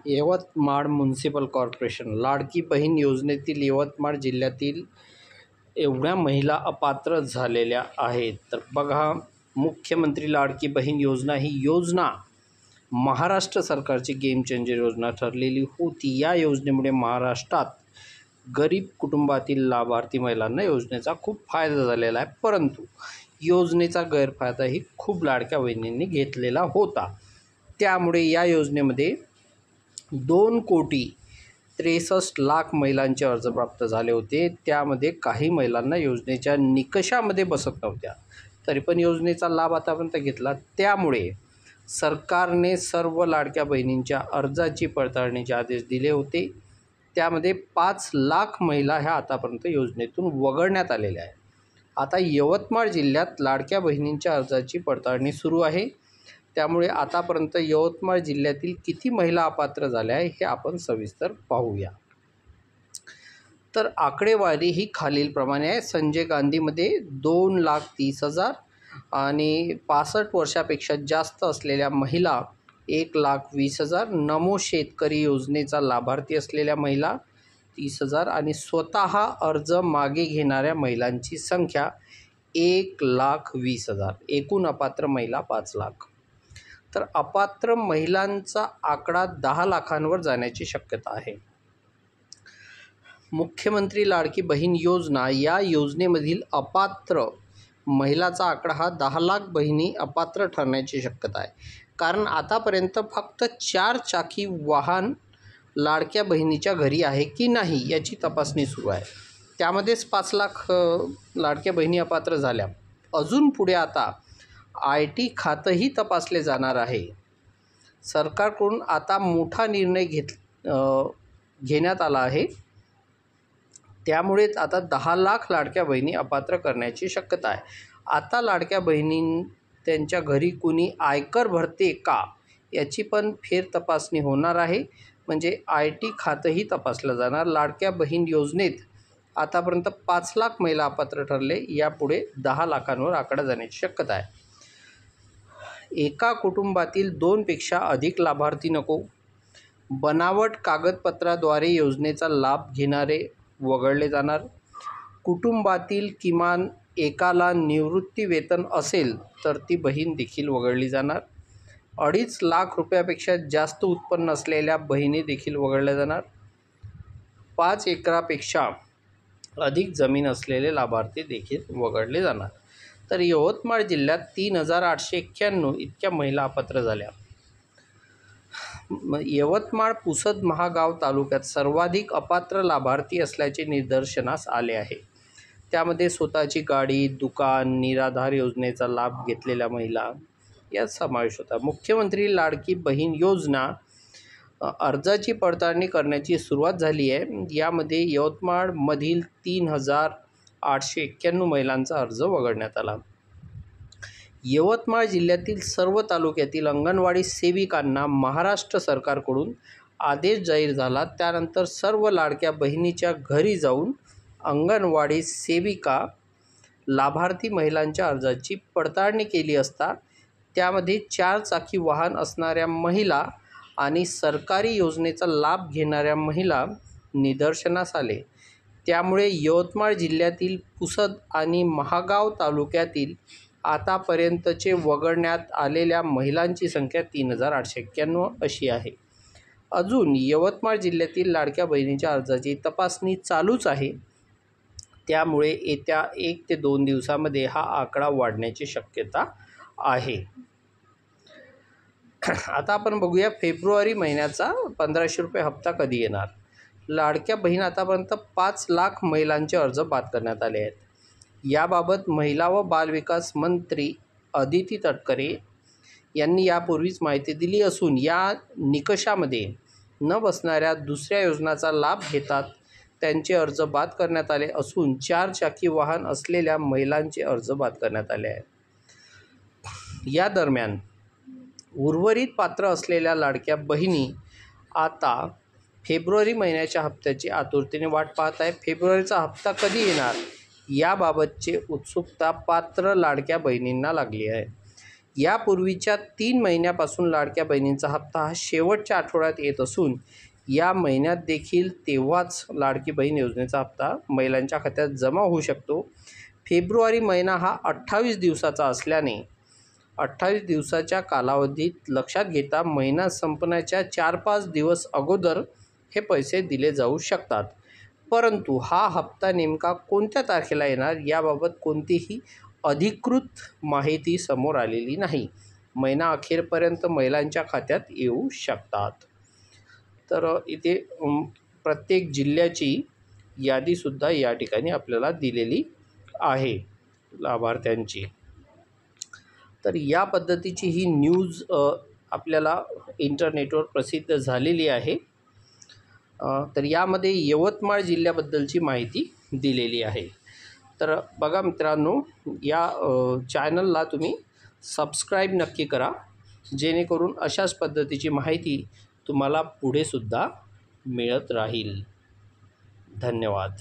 Yavatmal municipal corporation Ladki Bahin योजनेतील यवतमाळ जिल्ह्यातील एवढ्या महिला अपात्र झालेल्या आहेत. तर बघा, मुख्यमंत्री लाडकी बहीण योजना ही योजना महाराष्ट्र सरकारची गेम चेंजर योजना ठरलेली होती. या योजनेमुळे महाराष्ट्रात गरीब कुटुंबातील लाभार्थी महिलांना योजनेचा खूप फायदा झालेला आहे. परंतु योजनेचा गैरफायदाही खूप लाडक्या बहिणींनी घेतलेला होता. त्यामुळे या योजनेमध्ये 2,63,00,000 महिलांचे अर्ज प्राप्त झाले होते. त्यामध्ये काही महिलांना योजनेच्या निकषामध्ये बसत नव्हत्या, तरी पण योजनेचा लाभ आतापर्यंत घेतला. त्यामुळे सरकारने सर्व लाडक्या बहिणींच्या अर्जाची पडताळणीचे आदेश दिले होते. त्यामध्ये 5,00,000 महिला ह्या आतापर्यंत योजनेतून वगळण्यात आलेल्या आहेत. आता यवतमाळ जिल्ह्यात लाडक्या बहिणींच्या अर्जाची पडताळणी सुरू आहे. त्यामुळे आतापर्यंत यवतमाळ जिल्ह्यातील किती महिला अपात्र झाल्या आहे हे आपण सविस्तर पाहूया. तर आकडेवारी ही खालीलप्रमाणे आहे. संजय गांधीमध्ये 2,30,000 आणि 65 वर्षापेक्षा जास्त असलेल्या महिला 1,20,000, नमो शेतकरी योजनेचा लाभार्थी असलेल्या महिला 30,000 आणि स्वतः अर्ज मागे घेणाऱ्या महिलांची संख्या 1,20,000. एकूण अपात्र महिला 5,00,000. तर अपात्र महिलांचा आकडा 10 लाखांवर जाण्याची शक्यता आहे. मुख्यमंत्री लाडकी बहीण योजना या योजनेमधील अपात्र महिलाचा आकडा हा 10,00,000 बहिणी अपात्र ठरण्याची शक्यता आहे. कारण आतापर्यंत फक्त 4 चाकी वाहन लाडक्या बहिणीच्या घरी आहे की नाही याची तपासणी सुरू आहे. त्यामध्येच 5,00,000 लाडक्या बहिणी अपात्र झाल्या. अजून पुढे आता IT खातंही तपासले जाणार आहे. सरकारकडून आता मोठा निर्णय घेण्यात आला आहे. त्यामुळेच आता 10,00,000 लाडक्या बहिणी अपात्र करण्याची शक्यता आहे. आता लाडक्या बहिणी त्यांच्या घरी कुणी आयकर भरते का याची पण फेर तपासणी होणार आहे. म्हणजे IT खातंही तपासलं जाणार. लाडक्या बहीण योजनेत आतापर्यंत 5,00,000 महिला अपात्र ठरले. यापुढे 10 लाखांवर आकडा जाण्याची शक्यता आहे. एका कुटुंबातील 2 पेक्षा अधिक लाभार्थी नको. बनावट कागदपत्राद्वारे योजनेचा लाभ घेणारे वगळले जाणार. कुटुंबातील किमान एकाला निवृत्ती वेतन असेल तर ती बहीण देखील वगळली जाणार. 2.5 लाख रुपयापेक्षा जास्त उत्पन्न असलेल्या बहिणी देखील वगळल्या जाणार. 5 एकरापेक्षा अधिक जमीन असलेले लाभार्थी देखील वगळले जाणार. तर यवतमाळ जिल्ह्यात 3,891 इतक्या महिला अपात्र झाल्या. यवतमाळ पुसद महागाव तालुक्यात सर्वाधिक अपात्र लाभार्थी असल्याचे निदर्शनास आले आहे. त्यामध्ये स्वतःची गाडी, दुकान, निराधार योजनेचा लाभ घेतलेल्या महिला यात समावेश होता. मुख्यमंत्री लाडकी बहीण योजना अर्जाची पडताळणी करण्याची सुरुवात झाली आहे. यामध्ये यवतमाळमधील 3,891 महिलांचा अर्ज वगळण्यात आला. यवतमाळ जिल्ह्यातील सर्व तालुक्यातील अंगणवाडी सेविकांना महाराष्ट्र सरकारकडून आदेश जाहीर झाला. त्यानंतर सर्व लाडक्या बहिणीच्या घरी जाऊन अंगणवाडी सेविका लाभार्थी महिलांच्या अर्जाची पडताळणी केली असता त्यामध्ये 4 चाकी वाहन असणाऱ्या महिला आणि सरकारी योजनेचा लाभ घेणाऱ्या महिला निदर्शनास आले. त्यामुळे यवतमाळ जिल्ह्यातील पुसद आणि महागाव तालुक्यातील आतापर्यंतचे वगळण्यात आलेल्या महिलांची संख्या 3,891 अशी आहे. अजून यवतमाळ जिल्ह्यातील लाडक्या बहिणीच्या अर्जाची तपासणी चालूच आहे. त्यामुळे येत्या 1 ते 2 दिवसामध्ये हा आकडा वाढण्याची शक्यता आहे. आता आपण बघूया फेब्रुवारी महिन्याचा 1,500 रुपये हप्ता कधी येणार. लाडक्या बहीण आतापर्यंत 5,00,000 महिलांचे अर्ज बाद करण्यात आले आहेत. याबाबत महिला व बालविकास मंत्री अदिती तटकरे यांनी यापूर्वीच माहिती दिली असून या निकषामध्ये न बसणाऱ्या दुसऱ्या योजनांचा लाभ घेतात त्यांचे अर्ज बाद करण्यात आले असून 4 चाकी वाहन असलेल्या महिलांचे अर्ज बाद करण्यात आले आहेत. या दरम्यान उर्वरित पात्र असलेल्या लाडक्या बहिणी आता फेब्रुवारी महिन्याच्या हप्त्याची आतुरतेने वाट पाहत आहे. फेब्रुवारीचा हप्ता कधी येणार याबाबतची उत्सुकता पात्र लाडक्या बहिणींना लागली आहे. यापूर्वीच्या 3 महिन्यापासून लाडक्या बहिणींचा हप्ता हा शेवटच्या आठवड्यात येत असून या महिन्यात देखील तेव्हाच लाडकी बहीण योजनेचा हप्ता महिलांच्या खात्यात जमा होऊ शकतो. फेब्रुवारी महिना हा 28 दिवसाचा असल्याने 28 दिवसाच्या कालावधीत लक्षात घेता महिना संपण्याच्या 4-5 दिवस अगोदर हे पैसे दिले जाऊ शकतात. परंतु हा हप्ता नेमका कोणत्या तारखेला येणार याबाबत कोणतीही अधिकृत माहिती समोर आलेली नाही. महिना अखेरपर्यंत महिलांच्या खात्यात येऊ शकतात. तर इथे प्रत्येक जिल्ह्याची यादीसुद्धा या ठिकाणी आपल्याला दिलेली आहे लाभार्थ्यांची. तर या पद्धतीची ही न्यूज आपल्याला इंटरनेटवर प्रसिद्ध झालेली आहे. तर यामध्ये यवतमाळ जिल्ह्याबद्दलची माहिती दिलेली आहे. तर बघा मित्रांनो, या चॅनलला तुम्ही सबस्क्राईब नक्की करा, जेणेकरून अशाच पद्धतीची माहिती तुम्हाला पुढे सुद्धा मिळत राहील. धन्यवाद.